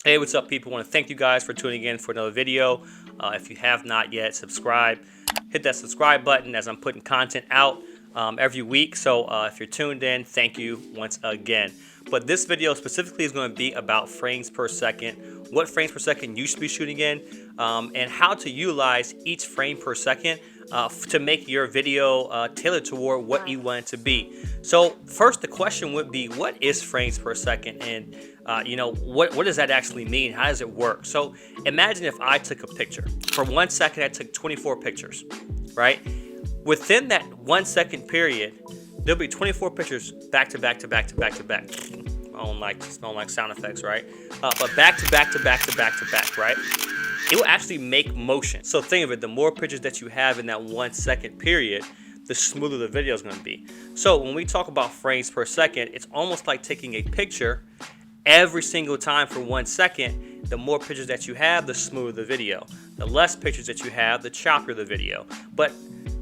Hey, what's up, people? I want to thank you guys for tuning in for another video. If you have not yet, subscribe. Hit that subscribe button as I'm putting content out every week. So if you're tuned in, thank you once again. But this video specifically is going to be about frames per second, what frames per second you should be shooting in, and how to utilize each frame per second to make your video tailored toward what you want it to be. So first, the question would be, what is frames per second? And what does that actually mean? How does it work? So imagine if I took a picture. For 1 second, I took 24 pictures, right? Within that 1 second period, there'll be 24 pictures back to back to back to back to back. I don't like sound effects, right? But back to back to back to back to back, right? It will actually make motion. So think of it, the more pictures that you have in that 1 second period, the smoother the video is going to be. So when we talk about frames per second, it's almost like taking a picture every single time for 1 second. The more pictures that you have, the smoother the video. The less pictures that you have, the choppier the video. But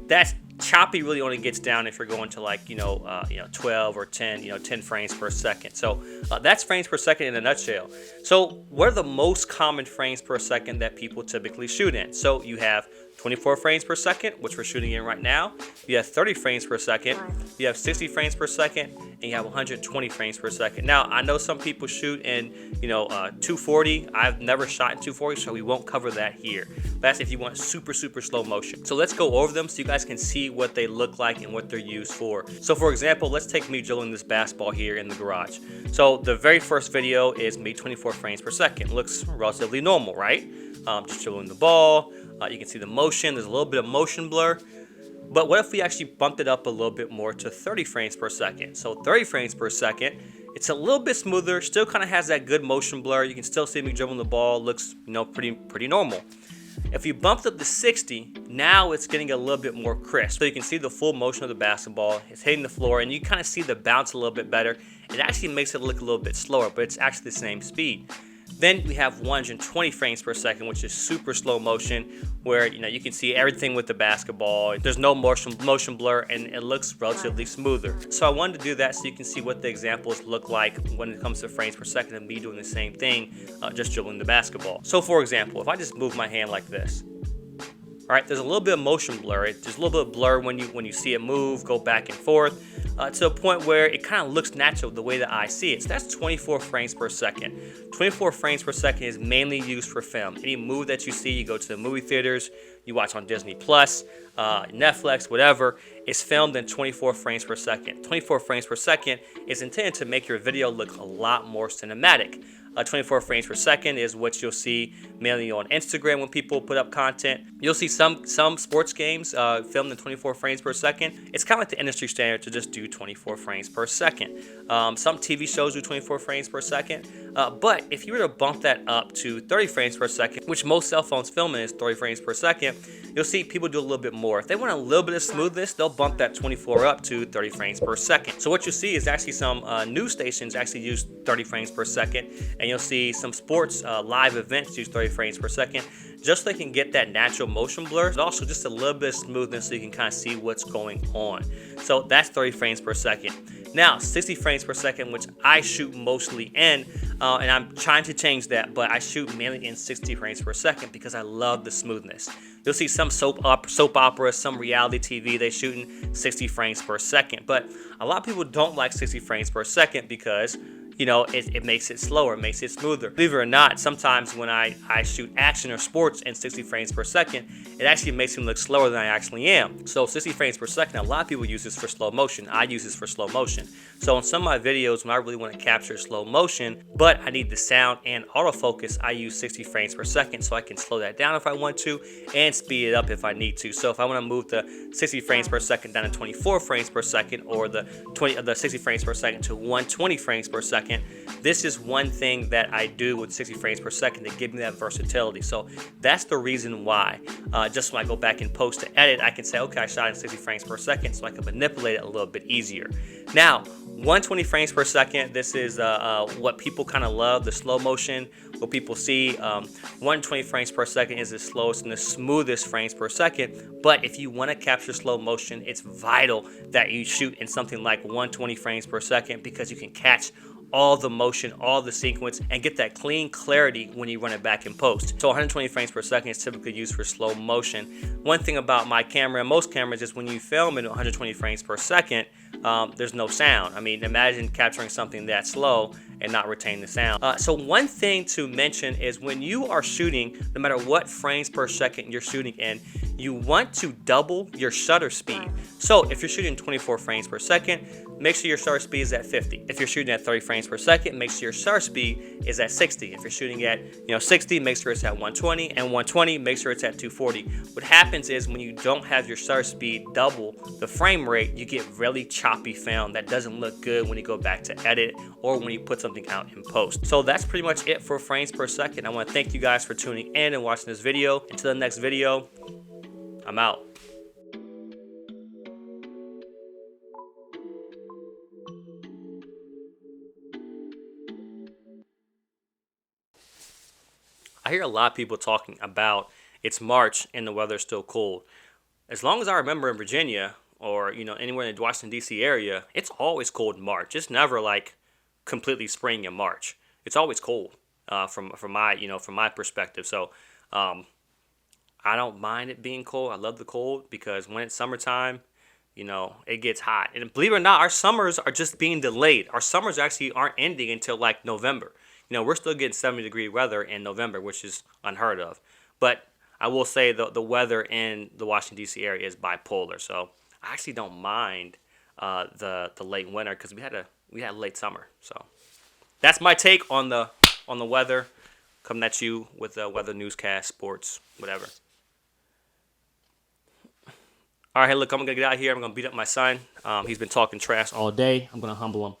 that's choppy really only gets down if you're going to 12 or 10 10 frames per second. So that's frames per second in a nutshell. So what are the most common frames per second that people typically shoot in? So you have 24 frames per second, which we're shooting in right now. You have 30 frames per second. You have 60 frames per second, and you have 120 frames per second. Now, I know some people shoot in 240. I've never shot in 240, so we won't cover that here. That's if you want super slow motion. So let's go over them so you guys can see what they look like and what they're used for. So for example, let's take me dribbling this basketball here in the garage. So the very first video is me 24 frames per second. Looks relatively normal, right? Just dribbling the ball. You can see the motion. There's a little bit of motion blur. But what if we actually bumped it up a little bit more to 30 frames per second? So 30 frames per second, it's a little bit smoother, still kind of has that good motion blur. You can still see me dribbling the ball. Looks, pretty normal. If you bumped up to 60, now it's getting a little bit more crisp. So you can see the full motion of the basketball. It's hitting the floor, and you kind of see the bounce a little bit better. It actually makes it look a little bit slower, but it's actually the same speed. Then we have 120 frames per second, which is super slow motion, where you can see everything with the basketball. There's no motion blur, and it looks relatively smoother. So I wanted to do that so you can see what the examples look like when it comes to frames per second and me doing the same thing, just dribbling the basketball. So for example, if I just move my hand like this, all right, there's a little bit of motion blur. There's a little bit of blur when you see it move, go back and forth, to a point where it kind of looks natural the way that I see it. So that's 24 frames per second. 24 frames per second is mainly used for film. Any movie that you see, you go to the movie theaters, you watch on Disney Plus, Netflix, whatever, is filmed in 24 frames per second. 24 frames per second is intended to make your video look a lot more cinematic. 24 frames per second is what you'll see mainly on Instagram when people put up content. You'll see some sports games filmed in 24 frames per second. It's kind of like the industry standard to just do 24 frames per second. Some TV shows do 24 frames per second. But if you were to bump that up to 30 frames per second, which most cell phones film in is 30 frames per second, you'll see people do a little bit more. If they want a little bit of smoothness, they'll bump that 24 up to 30 frames per second. So what you'll see is actually some news stations actually use 30 frames per second, and you'll see some sports live events use 30 frames per second, just so they can get that natural motion blur, but also just a little bit of smoothness so you can kind of see what's going on. So that's 30 frames per second. Now, 60 frames per second, which I shoot mostly in, and I'm trying to change that, but I shoot mainly in 60 frames per second because I love the smoothness. You'll see some soap opera, some reality TV, they shoot in 60 frames per second. But a lot of people don't like 60 frames per second because it makes it slower, it makes it smoother. Believe it or not, sometimes when I shoot action or sports in 60 frames per second, it actually makes me look slower than I actually am. So 60 frames per second, a lot of people use this for slow motion. I use this for slow motion. So in some of my videos, when I really want to capture slow motion, but I need the sound and autofocus, I use 60 frames per second so I can slow that down if I want to and speed it up if I need to. So if I want to move the 60 frames per second down to 24 frames per second, or the 60 frames per second to 120 frames per second, this is one thing that I do with 60 frames per second to give me that versatility. So that's the reason why. Just when I go back and post to edit, I can say, okay, I shot in 60 frames per second, so I can manipulate it a little bit easier. Now, 120 frames per second, this is what people kind of love, the slow motion, what people see. 120 frames per second is the slowest and the smoothest frames per second. But if you want to capture slow motion, it's vital that you shoot in something like 120 frames per second because you can catch all the motion, all the sequence, and get that clean clarity when you run it back in post. So 120 frames per second is typically used for slow motion. One thing about my camera and most cameras is when you film in 120 frames per second, there's no sound. I mean, imagine capturing something that slow and not retain the sound. So one thing to mention is when you are shooting, no matter what frames per second you're shooting in, you want to double your shutter speed. So if you're shooting 24 frames per second, make sure your shutter speed is at 50. If you're shooting at 30 frames per second, make sure your shutter speed is at 60. If you're shooting at 60, make sure it's at 120, and 120, make sure it's at 240. What happens is when you don't have your shutter speed double the frame rate, you get really choppy film that doesn't look good when you go back to edit or when you put something out in post. So that's pretty much it for frames per second. I want to thank you guys for tuning in and watching this video. Until the next video, I'm out. I hear a lot of people talking about it's March and the weather's still cold. As long as I remember in Virginia or anywhere in the Washington D.C. area, it's always cold in March. It's never like completely spring in March. It's always cold from my perspective. So I don't mind it being cold. I love the cold because when it's summertime, it gets hot. And believe it or not, our summers are just being delayed. Our summers actually aren't ending until like November. We're still getting 70-degree weather in November, which is unheard of. But I will say the weather in the Washington, D.C. area is bipolar. So I actually don't mind the late winter because we had late summer. So that's my take on the weather. Coming at you with a weather newscast, sports, whatever. All right, hey, look, I'm going to get out of here. I'm going to beat up my son. He's been talking trash all day. I'm going to humble him.